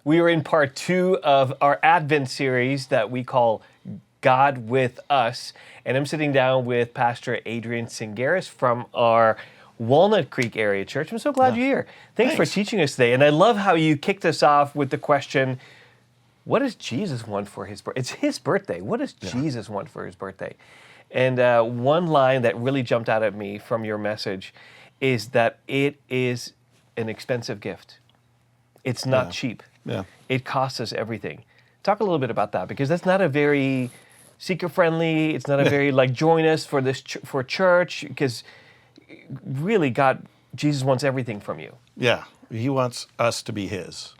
We are in part 2 of our Advent series that we call God with Us. And I'm sitting down with Pastor Adrian Singaris from our Walnut Creek area church. I'm so glad you're here. Thanks for teaching us today. And I love how you kicked us off with the question, what does Jesus want for his birthday? It's his birthday. What does Jesus want for his birthday? And one line that really jumped out at me from your message is that it is an expensive gift. It's not cheap. Yeah. It costs us everything. Talk a little bit about that, because that's not a very seeker-friendly, it's not a very join us for this for church, because really Jesus wants everything from you. Yeah, he wants us to be his.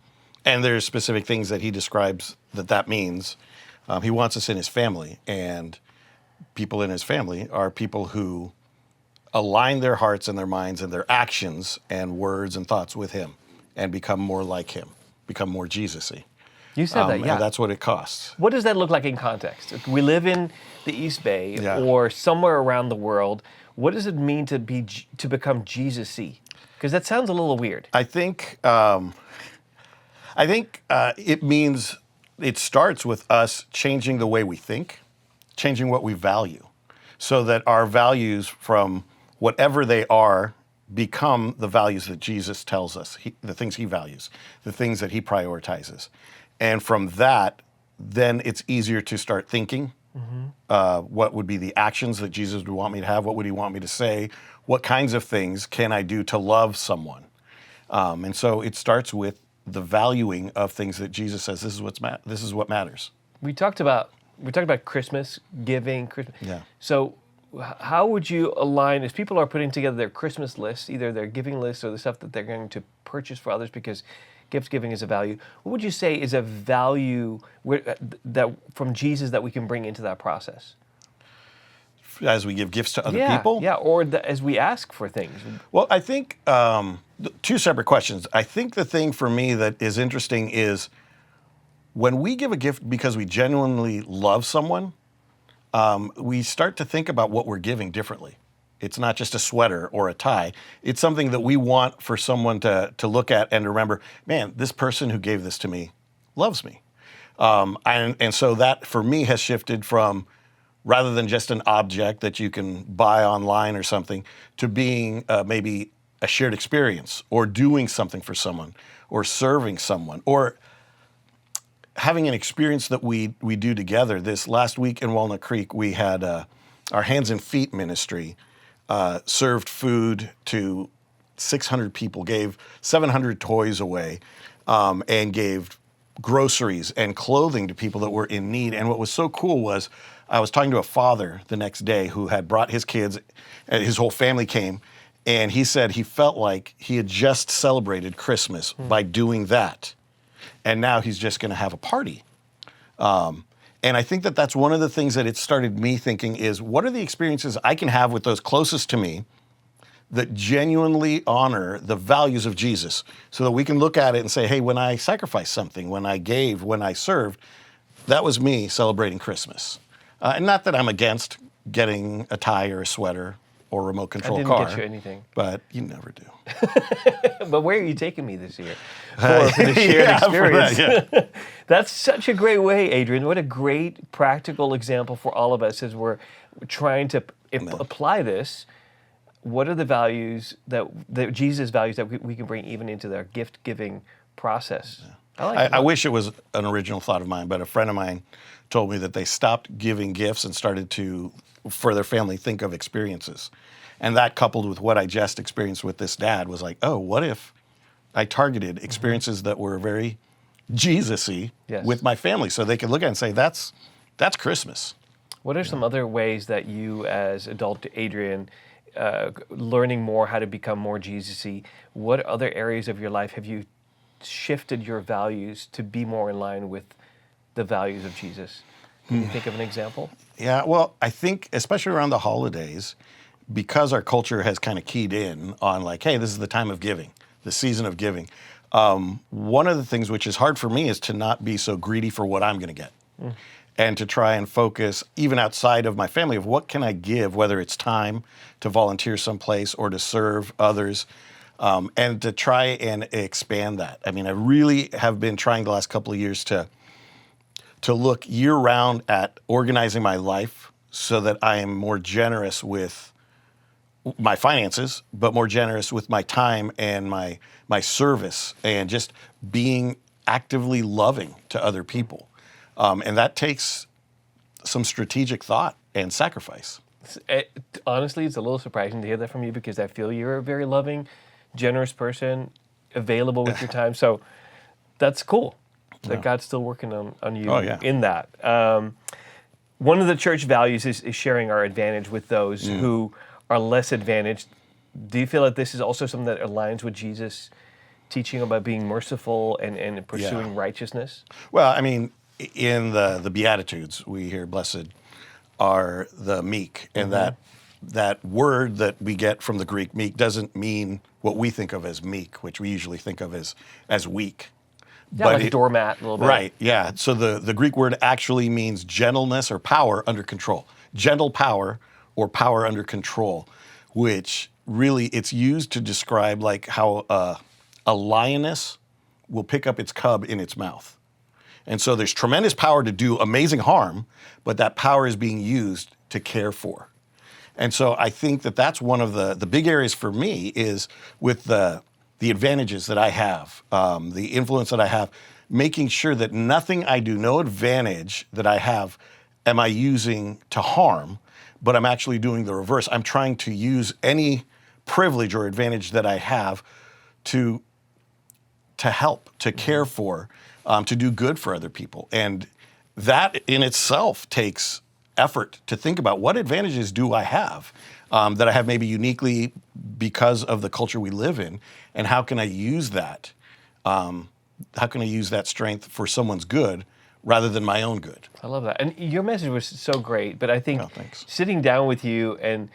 And there's specific things that he describes that means. He wants us in his family, and people in his family are people who align their hearts and their minds and their actions and words and thoughts with him and become more like him, become more Jesus-y. You said that, yeah. And that's what it costs. What does that look like in context? If we live in the East Bay or somewhere around the world, what does it mean to become Jesus-y? Because that sounds a little weird. I think it means it starts with us changing the way we think, changing what we value, so that our values from whatever they are become the values that Jesus tells us, the things he values, the things that he prioritizes. And from that, then it's easier to start thinking, what would be the actions that Jesus would want me to have, what would he want me to say, what kinds of things can I do to love someone. And so it starts with the valuing of things that Jesus says, this is what matters. We talked about Christmas, giving, Christmas. Yeah. So how would you align, as people are putting together their Christmas list, either their giving list or the stuff that they're going to purchase for others because gift giving is a value, what would you say is a value that from Jesus that we can bring into that process? As we give gifts to other people? Yeah, or as we ask for things. Well, I think two separate questions. I think the thing for me that is interesting is when we give a gift because we genuinely love someone, we start to think about what we're giving differently. It's not just a sweater or a tie. It's something that we want for someone to look at and remember, man, this person who gave this to me loves me. And so that, for me, has shifted from, rather than just an object that you can buy online or something, to being maybe a shared experience, or doing something for someone, or serving someone, or having an experience that we do together. This last week in Walnut Creek, we had our Hands and Feet ministry served food to 600 people, gave 700 toys away, and gave groceries and clothing to people that were in need. And what was so cool was I was talking to a father the next day who had brought his kids, and his whole family came, and he said he felt like he had just celebrated Christmas by doing that. And now he's just going to have a party. And I think that that's one of the things that it started me thinking is, what are the experiences I can have with those closest to me that genuinely honor the values of Jesus, so that we can look at it and say, hey, when I sacrificed something, when I gave, when I served, that was me celebrating Christmas. And not that I'm against getting a tie or a sweater or a remote control car. I didn't get you anything. But you never do. But where are you taking me this year? For the shared experience. That's such a great way, Adrian. What a great practical example for all of us as we're trying to apply this. What are the values that Jesus values that we can bring even into their gift-giving process? Yeah. I wish it was an original thought of mine, but a friend of mine told me that they stopped giving gifts and started to, for their family, think of experiences. And that, coupled with what I just experienced with this dad, was like, oh, what if I targeted experiences that were very Jesus-y with my family, so they could look at it and say, that's Christmas. What are some other ways that you, as adult Adrian, learning more how to become more Jesus-y, what other areas of your life have you shifted your values to be more in line with the values of Jesus? Can you think of an example? Yeah, well, I think especially around the holidays, because our culture has kind of keyed in on like, hey, this is the time of giving, the season of giving. One of the things which is hard for me is to not be so greedy for what I'm going to get. And to try and focus, even outside of my family, of what can I give, whether it's time to volunteer someplace or to serve others. and to try and expand that. I mean, I really have been trying the last couple of years to look year round at organizing my life so that I am more generous with my finances, but more generous with my time and my service, and just being actively loving to other people. And that takes some strategic thought and sacrifice. Honestly, it's a little surprising to hear that from you because I feel you're a very loving, generous person, available with your time. So that's cool that God's still working on you in that. One of the church values is sharing our advantage with those who are less advantaged. Do you feel that this is also something that aligns with Jesus' teaching about being merciful and pursuing righteousness? Well, I mean, in the Beatitudes, we hear blessed are the meek, and that word that we get from the Greek meek doesn't mean what we think of as meek, which we usually think of as weak. Yeah, like a doormat a little bit. Right, yeah. So the Greek word actually means gentleness or power under control. Gentle power or power under control, which really it's used to describe like how a lioness will pick up its cub in its mouth. And so there's tremendous power to do amazing harm, but that power is being used to care for. And so I think that that's one of the big areas for me is with the advantages that I have, the influence that I have, making sure that nothing I do, no advantage that I have, am I using to harm, but I'm actually doing the reverse. I'm trying to use any privilege or advantage that I have to help, to care for, to do good for other people. And that in itself takes effort to think about what advantages do I have that I have maybe uniquely because of the culture we live in, and how can I use that? How can I use that strength for someone's good rather than my own good? I love that. And your message was so great, but I think thanks. sitting down with you and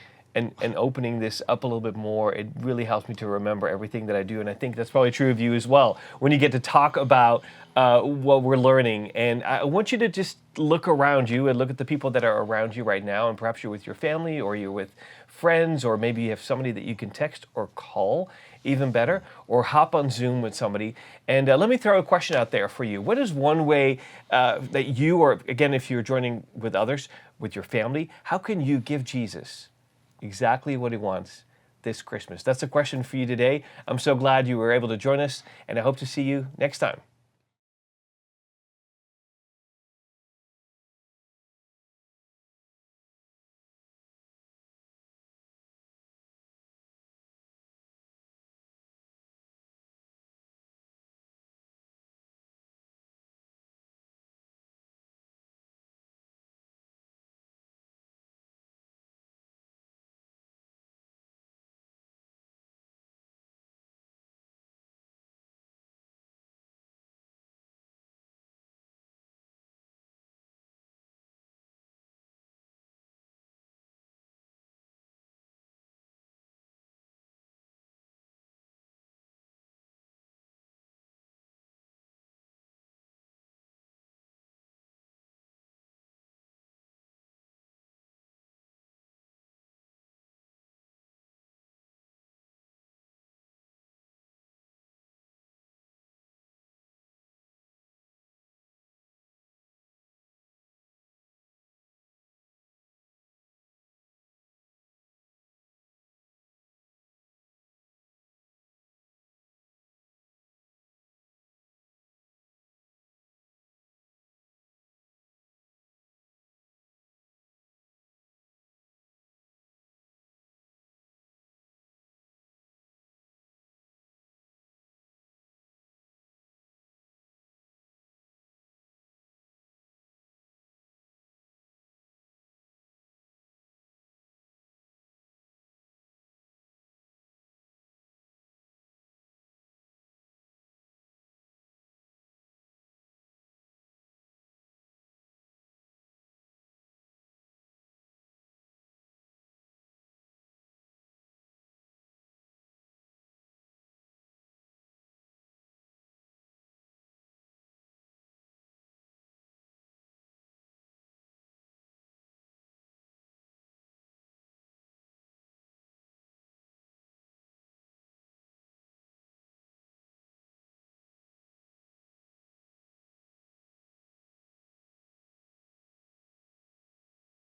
opening this up a little bit more, it really helps me to remember everything that I do. And I think that's probably true of you as well. When you get to talk about what we're learning, and I want you to just look around you and look at the people that are around you right now, and perhaps you're with your family or you're with friends, or maybe you have somebody that you can text or call, even better, or hop on Zoom with somebody. And let me throw a question out there for you. What is one way that you, or again, if you're joining with others, with your family, how can you give Jesus exactly what he wants this Christmas? That's a question for you today. I'm so glad you were able to join us, and I hope to see you next time.